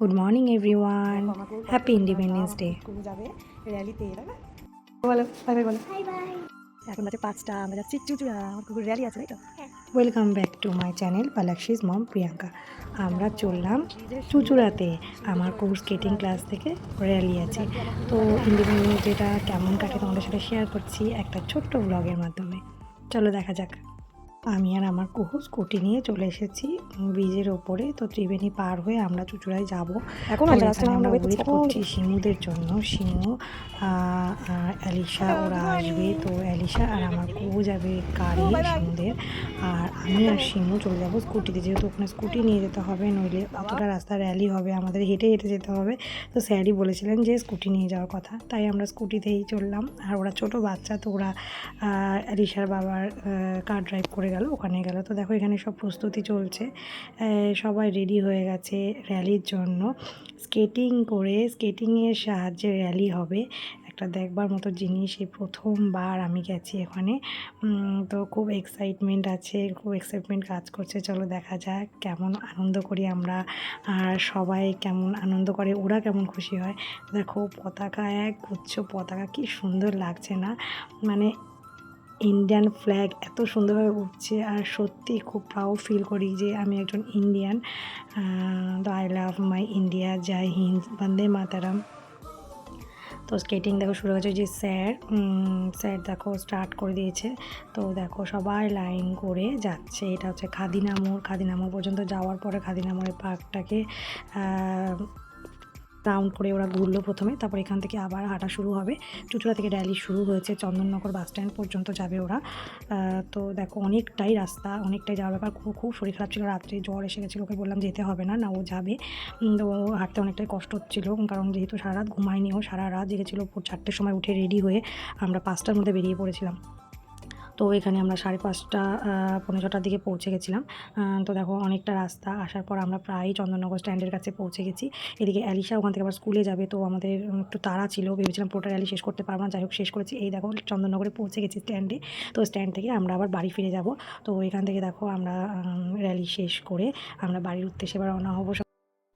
Good morning everyone, happy independence day. যাবে র্যালিতে, তাই না? বলো বাই বাই বলো। এখন বাজে 5টা, আমরা যাচ্ছি চুচুড়া। আমার কুকুর র্যালি আছে, তাই তো? Welcome back to my channel Palakshi's mom Priyanka. আমরা চললাম চুচুড়াতে, আমার কুকুর স্কেটিং ক্লাস থেকে র্যালি আছে। তো ইন্ডিপেন্ডেন্স ডেটা কেমন কাটে তোমাদের সাথে শেয়ার করছি একটা ছোট্ট ব্লগের মাধ্যমে। চলো দেখা যাক। আমি আর আমার কুহু স্কুটি নিয়ে চলে এসেছি ব্রিজের ওপরে। তো ত্রিবেণী পার হয়ে আমরা চুচুড়ায় যাব। এখন তো আমরা এখানে আমরা ওয়েট ওয়েট করছি শিমুদের জন্য। শিমু আর অ্যালিশা ওরা আসবে। তো অ্যালিশা আর আমার কুহু যাবে কারে শিমুদের, আর আমি আর শিমু চলে যাবো স্কুটিতে, যেহেতু ওখানে স্কুটি নিয়ে যেতে হবে, নইলে অতটা রাস্তা র্যালি হবে, আমাদের হেঁটে হেঁটে যেতে হবে। তো স্যারই বলেছিলেন যে স্কুটি নিয়ে যাওয়ার কথা, তাই আমরা স্কুটিতেই চললাম। আর ওরা ছোট বাচ্চা, তো ওরা অ্যালিশার বাবার কার ড্রাইভ করে গেল, ওখানে গেল। তো দেখো এখানে সব প্রস্তুতি চলছে, সবাই রেডি হয়ে গেছে র্যালির জন্য। স্কেটিংয়ের সাহায্যে র্যালি হবে, একটা দেখবার মতো জিনিস। এই প্রথমবার আমি গেছি এখানে। তো খুব এক্সাইটমেন্ট আছে, খুব এক্সাইটমেন্ট কাজ করছে। চলো দেখা যাক কেমন আনন্দ করি আমরা, আর সবাই কেমন আনন্দ করে, ওরা কেমন খুশি হয়। দেখো পতাকা, এক গুচ্ছ পতাকা, কি সুন্দর লাগছে না? মানে ইন্ডিয়ান ফ্ল্যাগ এত সুন্দরভাবে উঠছে, আর সত্যি খুব প্রাউড ফিল করি যে আমি একজন ইন্ডিয়ান। তো আই লাভ মাই ইন্ডিয়া, জয় হিন্দ, বন্দে মাতারাম। তো স্কেটিং দেখো শুরু হয়েছে, যে স্যার দেখো স্টার্ট করে দিয়েছে। তো দেখো সবাই লাইন করে যাচ্ছে। এটা হচ্ছে খাদিনা মোড় পর্যন্ত যাওয়ার পরে খাদিনা মোড়ের পার্কটাকে রাউন্ড করে ওরা ঘুরলো প্রথমে, তারপর এখান থেকে আবার হাঁটা শুরু হবে। চুচুড়া থেকে র্যালি শুরু হয়েছে, চন্দননগর বাস স্ট্যান্ড পর্যন্ত যাবে ওরা। তো দেখো অনেকটাই রাস্তা, অনেকটাই যাওয়ার ব্যাপার। খুব শরীর খারাপ ছিল, রাত্রে জ্বর এসে গেছিলো, ওকে বললাম যেতে হবে না, ও যাবে। তো হাঁটতে অনেকটাই কষ্ট হচ্ছিলো, কারণ যেহেতু সারা রাত ঘুমায়নি, ও সারা রাত জেগেছিলো। 4টার সময় উঠে রেডি হয়ে আমরা 5টার মধ্যে বেরিয়ে পড়েছিলাম। তো এখানে আমরা 5:30 পৌনে 6টার দিকে পৌঁছে গেছিলাম। তো দেখো অনেকটা রাস্তা আসার পর আমরা প্রায় চন্দননগর স্ট্যান্ডের কাছে পৌঁছে গেছি। এদিকে অ্যালিশা ওখান থেকে আবার স্কুলে যাবে, তো আমাদের একটু তাড়া ছিল, ভেবেছিলাম পুরোটা র্যালি শেষ করতে পারবো না, যাই হোক শেষ করেছি। এই দেখো চন্দননগরে পৌঁছে গেছি স্ট্যান্ডে। তো স্ট্যান্ড থেকে আমরা আবার বাড়ি ফিরে যাব। তো এখান থেকে দেখো আমরা র্যালি শেষ করে আমরা বাড়ির উদ্দেশ্যে এবার রওনা হবো।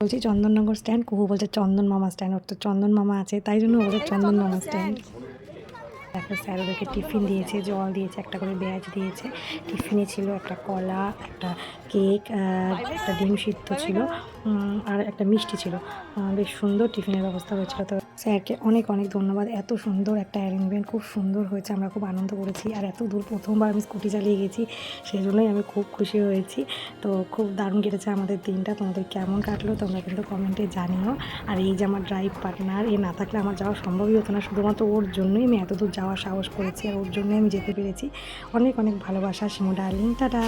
বলছি চন্দননগর স্ট্যান্ড, কুহু বলছে চন্দন মামা স্ট্যান্ড, ওর তো চন্দন মামা আছে, তাই জন্য বলছে চন্দন মামা স্ট্যান্ড। দেখো স্যার ওদেরকে টিফিন দিয়েছে, জল দিয়েছে, একটা করে ব্যাজ দিয়েছে। টিফিনে ছিল একটা কলা, একটা কেক, একটা ডিম সিদ্ধ ছিল, আর একটা মিষ্টি ছিল। বেশ সুন্দর টিফিনের ব্যবস্থা হয়েছিল। তো স্যারকে অনেক অনেক ধন্যবাদ, এত সুন্দর একটা অ্যারেঞ্জমেন্ট, খুব সুন্দর হয়েছে, আমরা খুব আনন্দ করেছি। আর এত দূর প্রথমবার আমি স্কুটি চালিয়ে গেছি, সেই জন্যই আমি খুব খুশি হয়েছি। তো খুব দারুণ কেটেছে আমাদের দিনটা। তোমাদের কেমন কাটলো তোমরা কিন্তু কমেন্টে জানিও। আর এই যে আমার ড্রাইভ পার্টনার, এ না থাকলে আমার যাওয়া সম্ভবই হতো না, শুধুমাত্র ওর জন্যই আমি এত দূর যাওয়ার সাহস করেছি, আর ওর জন্যই আমি যেতে পেরেছি। অনেক অনেক ভালোবাসা শিমু ডার্লিং, টাটা।